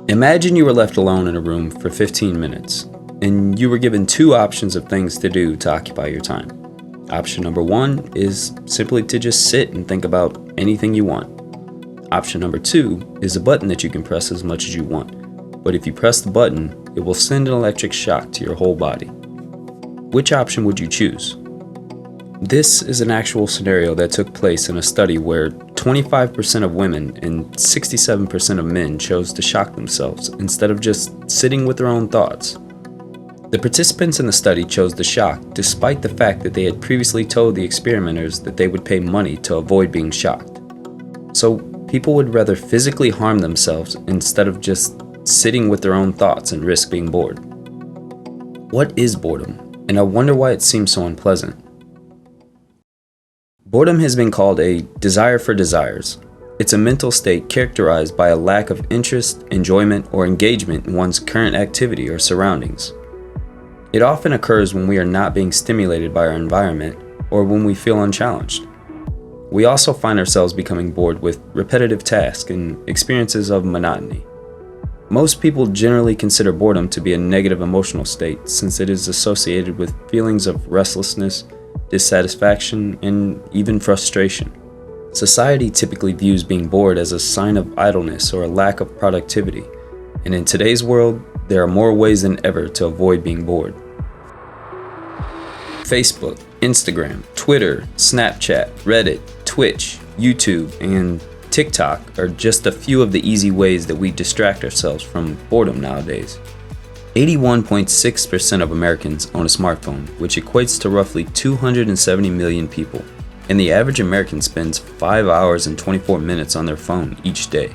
Imagine you were left alone in a room for 15 minutes, and you were given two options of things to do to occupy your time. Option number one is simply to just sit and think about anything you want. Option number two is a button that you can press as much as you want, but if you press the button, it will send an electric shock to your whole body. Which option would you choose? This is an actual scenario that took place in a study where 25% of women and 67% of men chose to shock themselves instead of just sitting with their own thoughts. The participants in the study chose the shock despite the fact that they had previously told the experimenters that they would pay money to avoid being shocked. So people would rather physically harm themselves instead of just sitting with their own thoughts and risk being bored. What is boredom? And I wonder why it seems so unpleasant. Boredom has been called a desire for desires. It's a mental state characterized by a lack of interest, enjoyment, or engagement in one's current activity or surroundings. It often occurs when we are not being stimulated by our environment or when we feel unchallenged. We also find ourselves becoming bored with repetitive tasks and experiences of monotony. Most people generally consider boredom to be a negative emotional state since it is associated with feelings of restlessness, dissatisfaction, and even frustration. Society typically views being bored as a sign of idleness or a lack of productivity, and in today's world, there are more ways than ever to avoid being bored. Facebook, Instagram, Twitter, Snapchat, Reddit, Twitch, YouTube, and TikTok are just a few of the easy ways that we distract ourselves from boredom nowadays. 81.6% of Americans own a smartphone, which equates to roughly 270 million people, and the average American spends 5 hours and 24 minutes on their phone each day.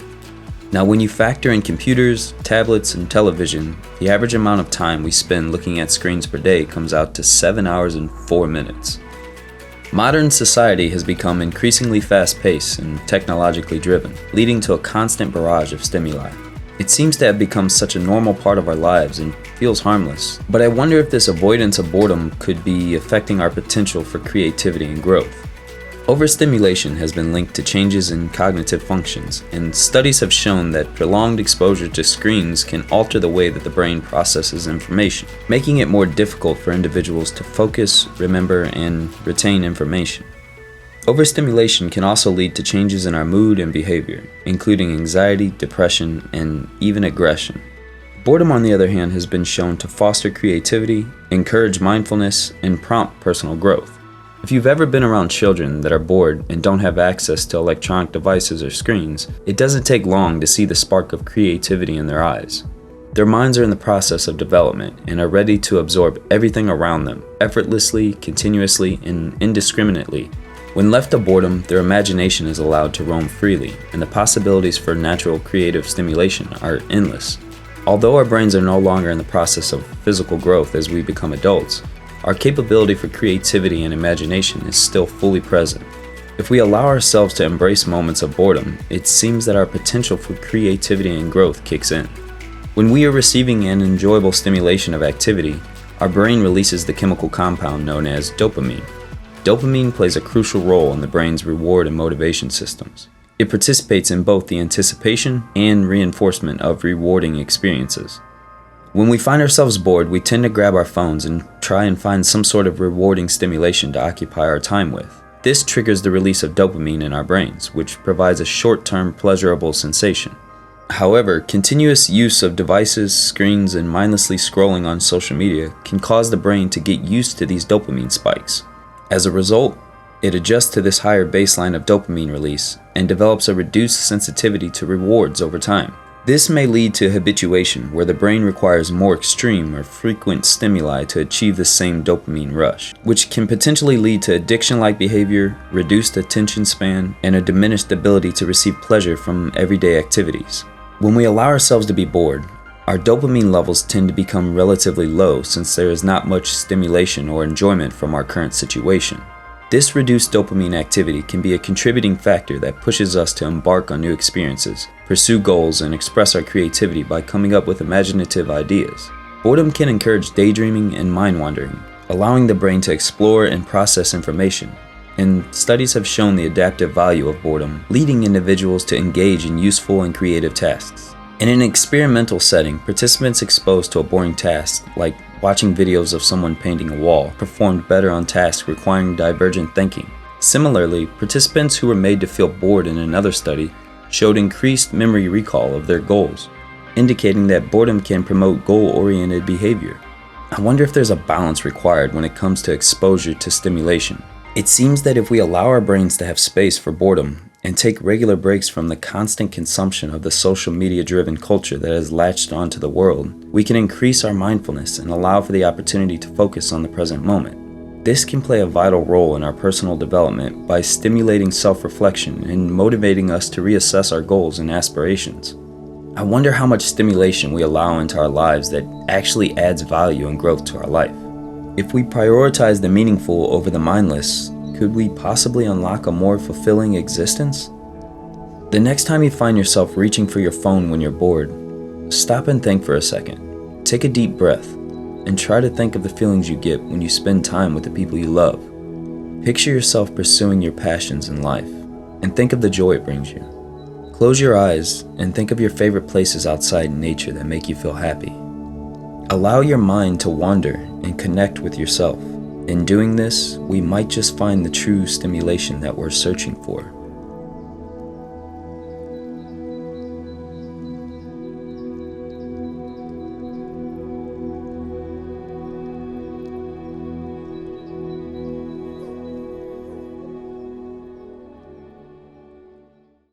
Now, when you factor in computers, tablets, and television, the average amount of time we spend looking at screens per day comes out to 7 hours and 4 minutes. Modern society has become increasingly fast-paced and technologically driven, leading to a constant barrage of stimuli. It seems to have become such a normal part of our lives and feels harmless, but I wonder if this avoidance of boredom could be affecting our potential for creativity and growth. Overstimulation has been linked to changes in cognitive functions, and studies have shown that prolonged exposure to screens can alter the way that the brain processes information, making it more difficult for individuals to focus, remember, and retain information. Overstimulation can also lead to changes in our mood and behavior, including anxiety, depression, and even aggression. Boredom, on the other hand, has been shown to foster creativity, encourage mindfulness, and prompt personal growth. If you've ever been around children that are bored and don't have access to electronic devices or screens, it doesn't take long to see the spark of creativity in their eyes. Their minds are in the process of development and are ready to absorb everything around them, effortlessly, continuously, and indiscriminately. When left to boredom, their imagination is allowed to roam freely, and the possibilities for natural creative stimulation are endless. Although our brains are no longer in the process of physical growth as we become adults, our capability for creativity and imagination is still fully present. If we allow ourselves to embrace moments of boredom, it seems that our potential for creativity and growth kicks in. When we are receiving an enjoyable stimulation of activity, our brain releases the chemical compound known as dopamine. Dopamine plays a crucial role in the brain's reward and motivation systems. It participates in both the anticipation and reinforcement of rewarding experiences. When we find ourselves bored, we tend to grab our phones and try and find some sort of rewarding stimulation to occupy our time with. This triggers the release of dopamine in our brains, which provides a short-term pleasurable sensation. However, continuous use of devices, screens, and mindlessly scrolling on social media can cause the brain to get used to these dopamine spikes. As a result, it adjusts to this higher baseline of dopamine release and develops a reduced sensitivity to rewards over time. This may lead to habituation, where the brain requires more extreme or frequent stimuli to achieve the same dopamine rush, which can potentially lead to addiction-like behavior, reduced attention span, and a diminished ability to receive pleasure from everyday activities. When we allow ourselves to be bored, our dopamine levels tend to become relatively low since there is not much stimulation or enjoyment from our current situation. This reduced dopamine activity can be a contributing factor that pushes us to embark on new experiences, pursue goals, and express our creativity by coming up with imaginative ideas. Boredom can encourage daydreaming and mind-wandering, allowing the brain to explore and process information. And studies have shown the adaptive value of boredom, leading individuals to engage in useful and creative tasks. In an experimental setting, participants exposed to a boring task, like watching videos of someone painting a wall, performed better on tasks requiring divergent thinking. Similarly, participants who were made to feel bored in another study showed increased memory recall of their goals, indicating that boredom can promote goal-oriented behavior. I wonder if there's a balance required when it comes to exposure to stimulation. It seems that if we allow our brains to have space for boredom and take regular breaks from the constant consumption of the social media-driven culture that has latched onto the world, we can increase our mindfulness and allow for the opportunity to focus on the present moment. This can play a vital role in our personal development by stimulating self-reflection and motivating us to reassess our goals and aspirations. I wonder how much stimulation we allow into our lives that actually adds value and growth to our life. If we prioritize the meaningful over the mindless, could we possibly unlock a more fulfilling existence? The next time you find yourself reaching for your phone when you're bored, stop and think for a second. Take a deep breath and try to think of the feelings you get when you spend time with the people you love. Picture yourself pursuing your passions in life and think of the joy it brings you. Close your eyes and think of your favorite places outside in nature that make you feel happy. Allow your mind to wander and connect with yourself. In doing this, we might just find the true stimulation that we're searching for.